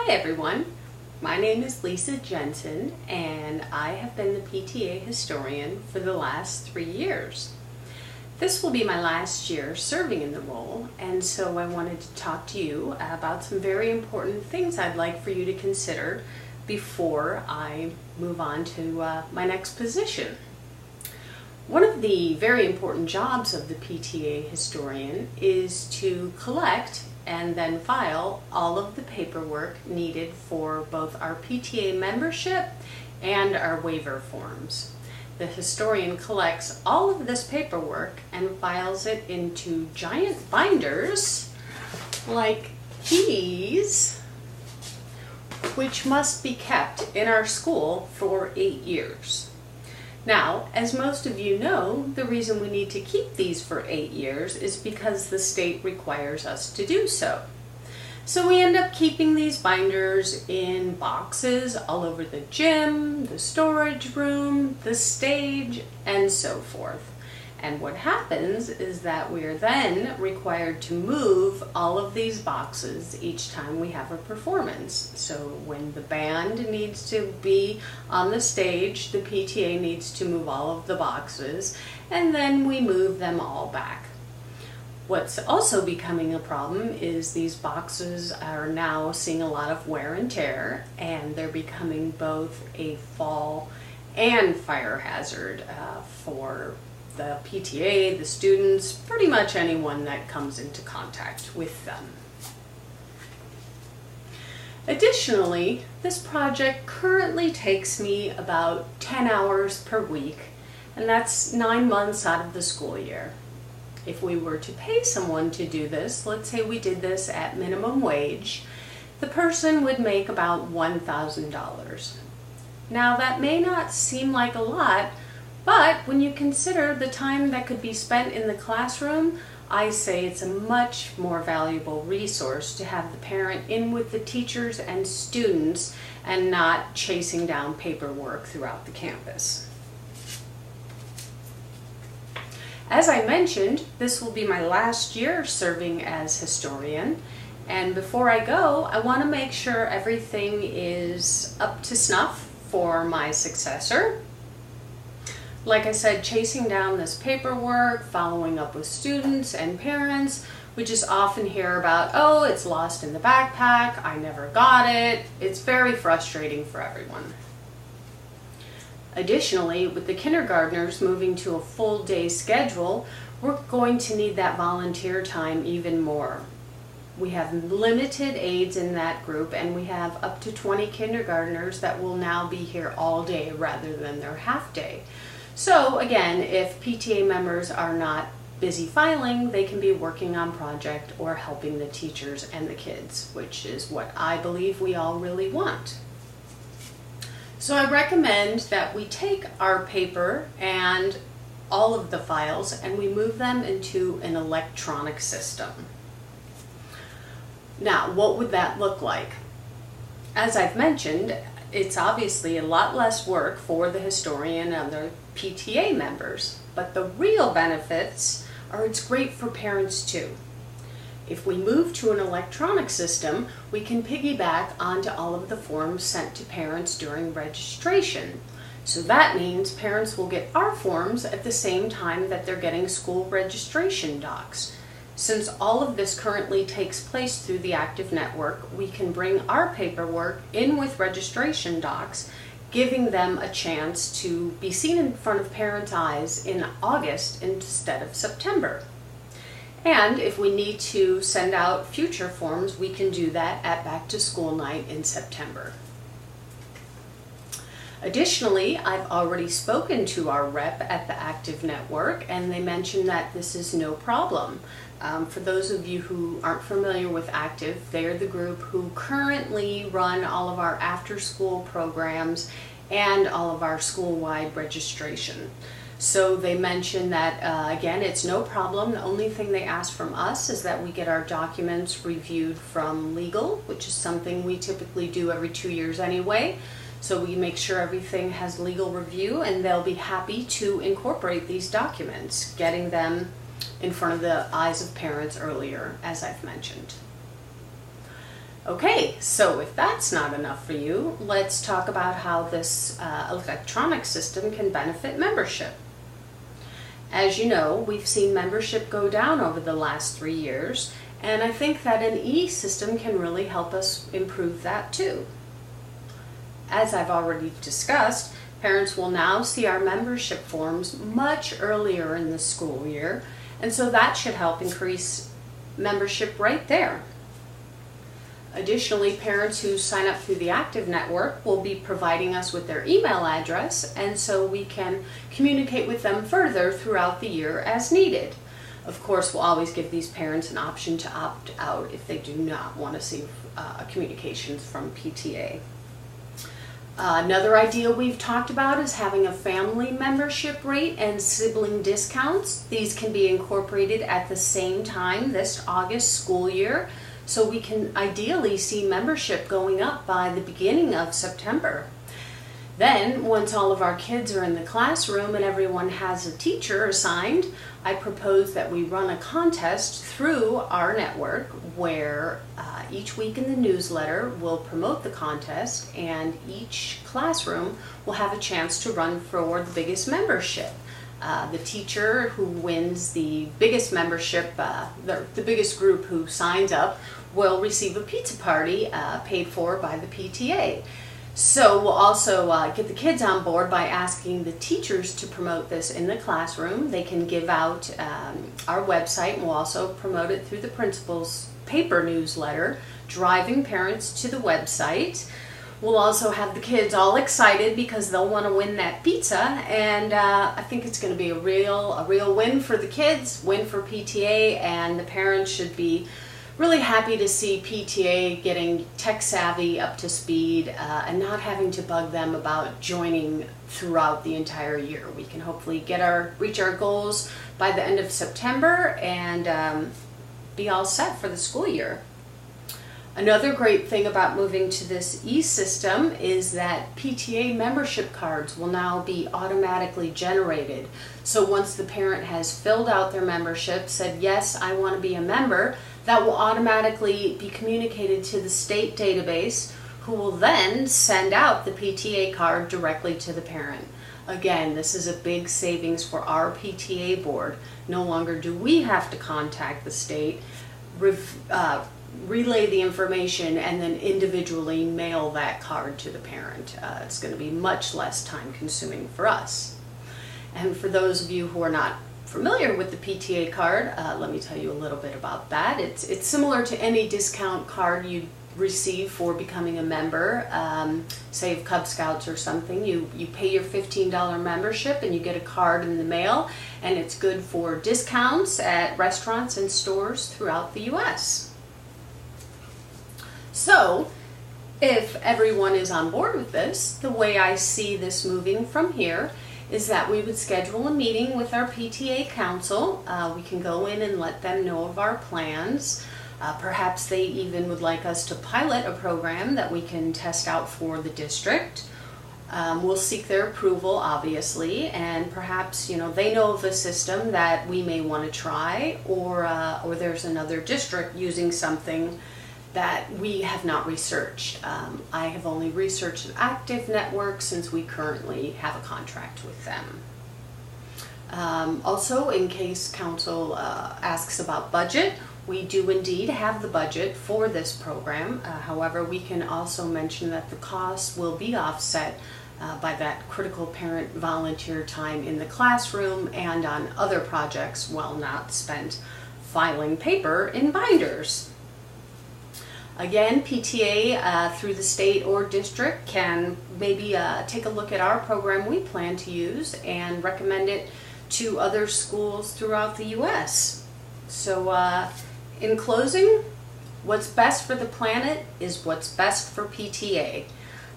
Hi everyone, my name is Lisa Jensen and I have been the PTA historian for the last 3 years. This will be my last year serving in the role, and so I wanted to talk to you about some very important things I'd like for you to consider before I move on to my next position. One of the very important jobs of the PTA historian is to collect and then file all of the paperwork needed for both our PTA membership and our waiver forms. The historian collects all of this paperwork and files it into giant binders like these, which must be kept in our school for 8 years. Now, as most of you know, the reason we need to keep these for 8 years is because the state requires us to do so. So we end up keeping these binders in boxes all over the gym, the storage room, the stage, and so forth. And what happens is that we are then required to move all of these boxes each time we have a performance. So when the band needs to be on the stage, the PTA needs to move all of the boxes, and then we move them all back. What's also becoming a problem is these boxes are now seeing a lot of wear and tear, and they're becoming both a fall and fire hazard for the PTA, the students, pretty much anyone that comes into contact with them. Additionally, this project currently takes me about 10 hours per week, and that's 9 months out of the school year. If we were to pay someone to do this, let's say we did this at minimum wage, the person would make about $1,000. Now that may not seem like a lot, but when you consider the time that could be spent in the classroom, I say it's a much more valuable resource to have the parent in with the teachers and students and not chasing down paperwork throughout the campus. As I mentioned, this will be my last year serving as historian, and before I go, I want to make sure everything is up to snuff for my successor. Like I said, chasing down this paperwork, following up with students and parents, we just often hear about, oh, it's lost in the backpack, I never got it. It's very frustrating for everyone. Additionally, with the kindergartners moving to a full day schedule, we're going to need that volunteer time even more. We have limited aides in that group, and we have up to 20 kindergartners that will now be here all day rather than their half day. So again, if PTA members are not busy filing, they can be working on project or helping the teachers and the kids, which is what I believe we all really want. So I recommend that we take our paper and all of the files and we move them into an electronic system. Now, what would that look like? As I've mentioned, it's obviously a lot less work for the historian and the PTA members, but the real benefits are it's great for parents too. If we move to an electronic system, we can piggyback onto all of the forms sent to parents during registration. So that means parents will get our forms at the same time that they're getting school registration docs. Since all of this currently takes place through the active network, we can bring our paperwork in with registration docs, giving them a chance to be seen in front of parents' eyes in August instead of September. And if we need to send out future forms, we can do that at back to school night in September. Additionally, I've already spoken to our rep at the Active Network, and they mentioned that this is no problem. For those of you who aren't familiar with Active, they are the group who currently run all of our after-school programs and all of our school-wide registration. So they mentioned that, again, it's no problem. The only thing they ask from us is that we get our documents reviewed from legal, which is something we typically do every 2 years anyway. So we make sure everything has legal review, and they'll be happy to incorporate these documents, getting them in front of the eyes of parents earlier, as I've mentioned. Okay, so if that's not enough for you, let's talk about how this electronic system can benefit membership. As you know, we've seen membership go down over the last 3 years, and I think that an e-system can really help us improve that too. As I've already discussed, parents will now see our membership forms much earlier in the school year, and so that should help increase membership right there. Additionally, parents who sign up through the Active Network will be providing us with their email address, and so we can communicate with them further throughout the year as needed. Of course, we'll always give these parents an option to opt out if they do not want to see communications from PTA. Another idea we've talked about is having a family membership rate and sibling discounts. These can be incorporated at the same time this August school year, so we can ideally see membership going up by the beginning of September. Then, once all of our kids are in the classroom and everyone has a teacher assigned, I propose that we run a contest through our network where each week in the newsletter we'll promote the contest, and each classroom will have a chance to run for the biggest membership. The teacher who wins the biggest membership, the biggest group who signs up, will receive a pizza party paid for by the PTA. So we'll also get the kids on board by asking the teachers to promote this in the classroom. They can give out our website, and we'll also promote it through the principal's paper newsletter, driving parents to the website. We'll also have the kids all excited because they'll want to win that pizza, and I think it's going to be a real win for the kids, win for PTA, and the parents should be really happy to see PTA getting tech savvy, up to speed, and not having to bug them about joining throughout the entire year. We can hopefully reach our goals by the end of September and be all set for the school year. Another great thing about moving to this e-system is that PTA membership cards will now be automatically generated. So once the parent has filled out their membership, said, yes, I want to be a member, that will automatically be communicated to the state database, who will then send out the PTA card directly to the parent. Again, this is a big savings for our PTA board. No longer do we have to contact the state, relay the information, and then individually mail that card to the parent. It's going to be much less time consuming for us. And for those of you who are not familiar with the PTA card, let me tell you a little bit about that. It's similar to any discount card you receive for becoming a member, say of Cub Scouts or something. You pay your $15 membership and you get a card in the mail, and it's good for discounts at restaurants and stores throughout the US. So, if everyone is on board with this, the way I see this moving from here is that we would schedule a meeting with our PTA council. We can go in and let them know of our plans. Perhaps they even would like us to pilot a program that we can test out for the district. We'll seek their approval, obviously, and perhaps they know of a system that we may want to try, or there's another district using something that we have not researched. I have only researched Active Network since we currently have a contract with them. Also, in case council asks about budget, we do indeed have the budget for this program. However, we can also mention that the costs will be offset by that critical parent volunteer time in the classroom and on other projects while not spent filing paper in binders. Again, PTA through the state or district can maybe take a look at our program we plan to use and recommend it to other schools throughout the US. So in closing, what's best for the planet is what's best for PTA.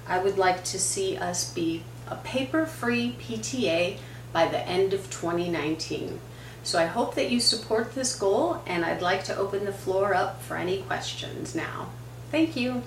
I would like to see us be a paper-free PTA by the end of 2019. So I hope that you support this goal, and I'd like to open the floor up for any questions now. Thank you.